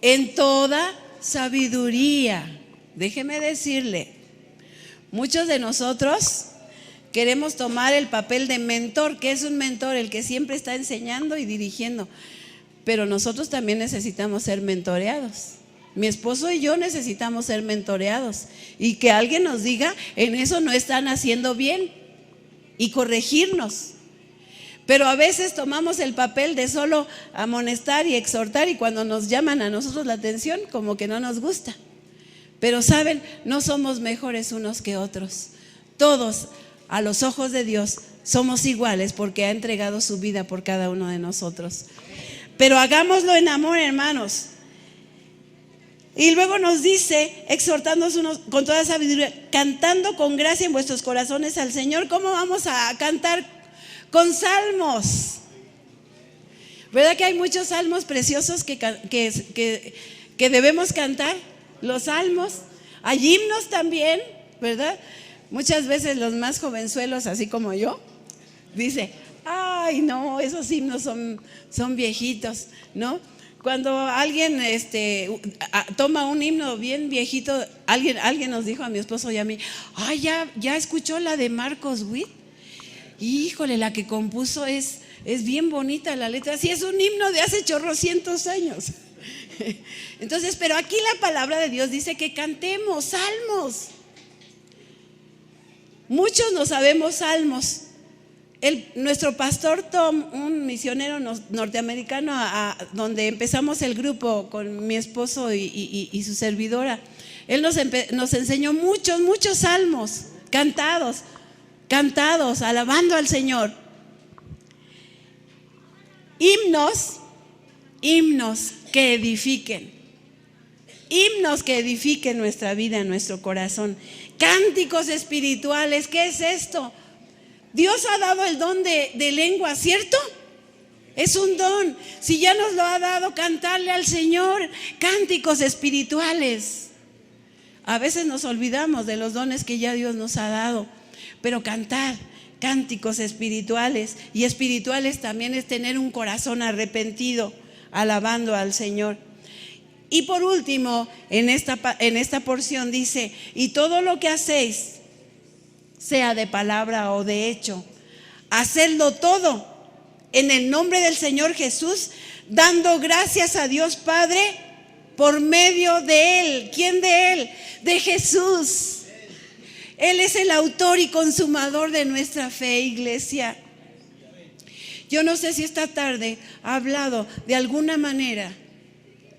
En toda sabiduría. Déjeme decirle, muchos de nosotros queremos tomar el papel de mentor. ¿Qué es un mentor? El que siempre está enseñando y dirigiendo. Pero nosotros también necesitamos ser mentoreados. Mi esposo y yo necesitamos ser mentoreados, y que alguien nos diga, en eso no están haciendo bien, y corregirnos. Pero a veces tomamos el papel de solo amonestar y exhortar, y cuando nos llaman a nosotros la atención, como que no nos gusta. Pero saben, no somos mejores unos que otros. Todos, a los ojos de Dios, somos iguales, porque ha entregado su vida por cada uno de nosotros. Pero hagámoslo en amor, hermanos. Y luego nos dice, exhortándonos unos con toda sabiduría, cantando con gracia en vuestros corazones al Señor. ¿Cómo vamos a cantar? Con salmos. ¿Verdad que hay muchos salmos preciosos que debemos cantar? Los salmos. Hay himnos también, ¿verdad? Muchas veces los más jovenzuelos, así como yo, dice, ay no, esos himnos son viejitos, ¿no? Cuando alguien toma un himno bien viejito, alguien nos dijo a mi esposo y a mí, ay, ya escuchó la de Marcos Witt. Híjole, la que compuso es bien bonita la letra. Sí, es un himno de hace chorrocientos años. Entonces, pero aquí la palabra de Dios dice que cantemos salmos. Muchos no sabemos salmos. Nuestro pastor Tom, un misionero norteamericano, donde empezamos el grupo con mi esposo y su servidora, él nos enseñó muchos salmos cantados, alabando al Señor. Himnos que edifiquen. Himnos que edifiquen nuestra vida, nuestro corazón. Cánticos espirituales. ¿Qué es esto? Dios ha dado el don de lengua, ¿cierto? Es un don. Si ya nos lo ha dado, cantarle al Señor cánticos espirituales. A veces nos olvidamos de los dones que ya Dios nos ha dado. pero cantar cánticos espirituales, y espirituales también es tener un corazón arrepentido, alabando al Señor. Y por último, en esta porción dice: y todo lo que hacéis, sea de palabra o de hecho, hacedlo todo en el nombre del Señor Jesús, dando gracias a Dios Padre por medio de Él. ¿Quién de Él? De Jesús. Él es el autor y consumador de nuestra fe, iglesia. Yo no sé si esta tarde ha hablado de alguna manera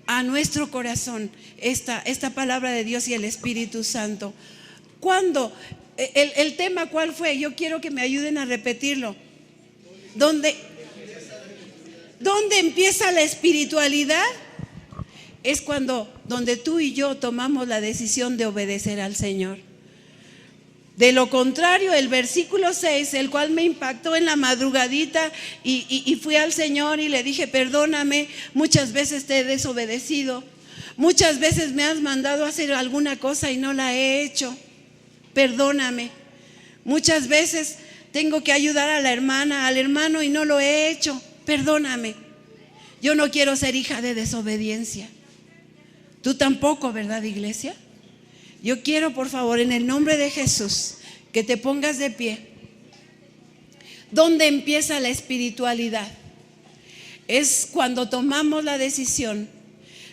a nuestro corazón esta palabra de Dios y el Espíritu Santo. ¿Cuándo? El tema, ¿cuál fue? Yo quiero que me ayuden a repetirlo. ¿Dónde empieza la espiritualidad? Es donde tú y yo tomamos la decisión de obedecer al Señor. De lo contrario, el versículo 6, el cual me impactó en la madrugadita, y fui al Señor y le dije: perdóname, muchas veces te he desobedecido, muchas veces me has mandado a hacer alguna cosa y no la he hecho, perdóname. Muchas veces tengo que ayudar a la hermana, al hermano, y no lo he hecho, perdóname. Yo no quiero ser hija de desobediencia. Tú tampoco, ¿verdad, iglesia? Yo quiero, por favor, en el nombre de Jesús, que te pongas de pie. ¿Dónde empieza la espiritualidad? Es cuando tomamos la decisión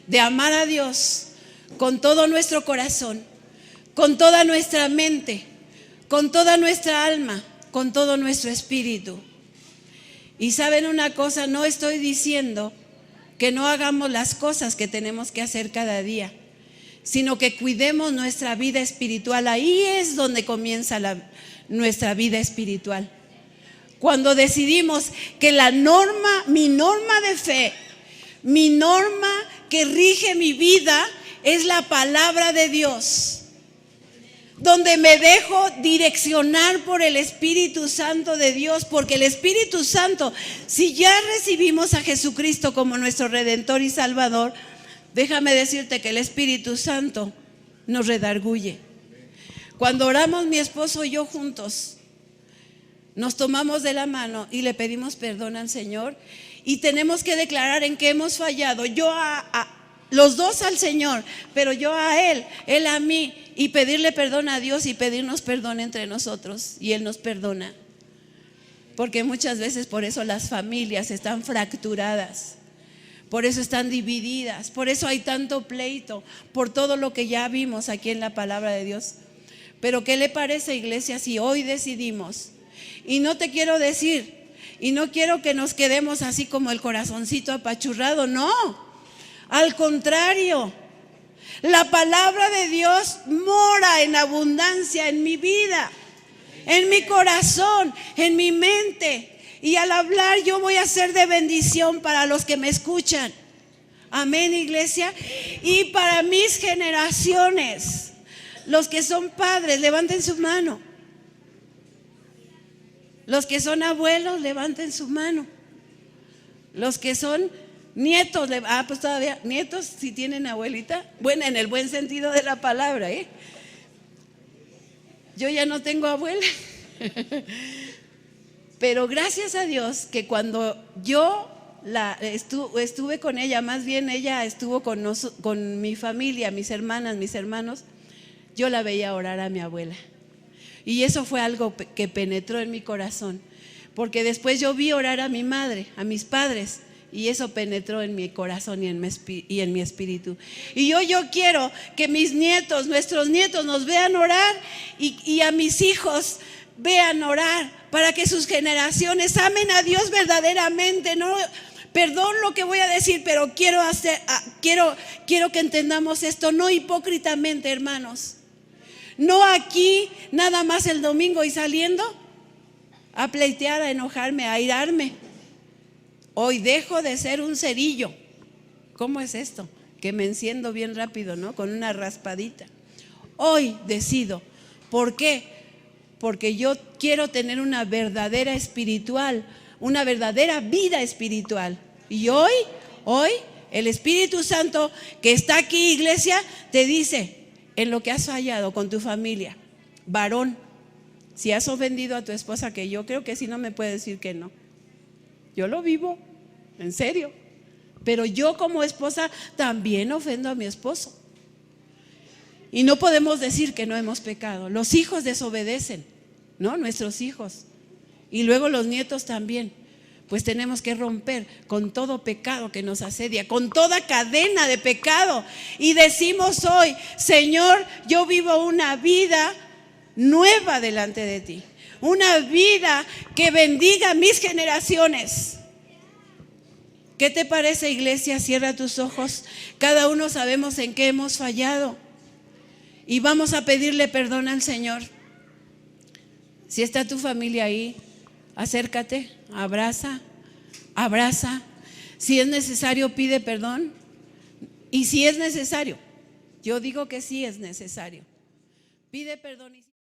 de amar a Dios con todo nuestro corazón, con toda nuestra mente, con toda nuestra alma, con todo nuestro espíritu. Y saben una cosa, no estoy diciendo que no hagamos las cosas que tenemos que hacer cada día, sino que cuidemos nuestra vida espiritual. Ahí es donde comienza nuestra vida espiritual. Cuando decidimos que mi norma de fe, mi norma que rige mi vida es la palabra de Dios, donde me dejo direccionar por el Espíritu Santo de Dios, porque el Espíritu Santo, si ya recibimos a Jesucristo como nuestro Redentor y Salvador, déjame decirte que el Espíritu Santo nos redarguye. Cuando oramos mi esposo y yo juntos, nos tomamos de la mano y le pedimos perdón al Señor, y tenemos que declarar en qué hemos fallado. Yo los dos al Señor, pero yo a Él a mí, y pedirle perdón a Dios y pedirnos perdón entre nosotros, y Él nos perdona. Porque muchas veces por eso las familias están fracturadas, por eso están divididas, por eso hay tanto pleito, por todo lo que ya vimos aquí en la palabra de Dios. Pero ¿qué le parece, iglesia, si hoy decidimos? Y no te quiero decir, y no quiero que nos quedemos así como el corazoncito apachurrado, no, al contrario, la palabra de Dios mora en abundancia en mi vida, en mi corazón, en mi mente. Y al hablar yo voy a ser de bendición para los que me escuchan. Amén, iglesia. Y para mis generaciones, los que son padres, levanten su mano. Los que son abuelos, levanten su mano. Los que son nietos, pues todavía, nietos si tienen abuelita. Bueno, en el buen sentido de la palabra, ¿eh? Yo ya no tengo abuela. Pero gracias a Dios que cuando yo estuve con ella, más bien ella estuvo con mi familia, mis hermanas, mis hermanos, yo la veía orar a mi abuela. Y eso fue algo que penetró en mi corazón, porque después yo vi orar a mi madre, a mis padres, y eso penetró en mi corazón y en mi espíritu. Y yo quiero que mis nietos, nuestros nietos nos vean orar, y a mis hijos vean orar, para que sus generaciones amen a Dios verdaderamente. No, perdón lo que voy a decir, pero quiero que entendamos esto, no hipócritamente, hermanos. No aquí nada más el domingo y saliendo a pleitear, a enojarme, a irarme. Hoy dejo de ser un cerillo. ¿Cómo es esto? Que me enciendo bien rápido, ¿no? Con una raspadita. Hoy decido. ¿Por qué? Porque yo quiero tener una verdadera espiritual, una verdadera vida espiritual. Y hoy, el Espíritu Santo que está aquí, iglesia, te dice: en lo que has fallado con tu familia, varón, Si has ofendido a tu esposa, que yo creo que sí, no me puede decir que no. Yo lo vivo, en serio. Pero yo como esposa también ofendo a mi esposo. Y no podemos decir que no hemos pecado. Los hijos desobedecen, ¿no? Nuestros hijos. Y luego los nietos también. Pues tenemos que romper con todo pecado que nos asedia, con toda cadena de pecado. Y decimos hoy: Señor, yo vivo una vida nueva delante de ti. Una vida que bendiga mis generaciones. ¿Qué te parece, iglesia? Cierra tus ojos. Cada uno sabemos en qué hemos fallado. Y vamos a pedirle perdón al Señor. Si está tu familia ahí, acércate, abraza. Si es necesario, pide perdón. Y si es necesario, yo digo que sí es necesario, pide perdón.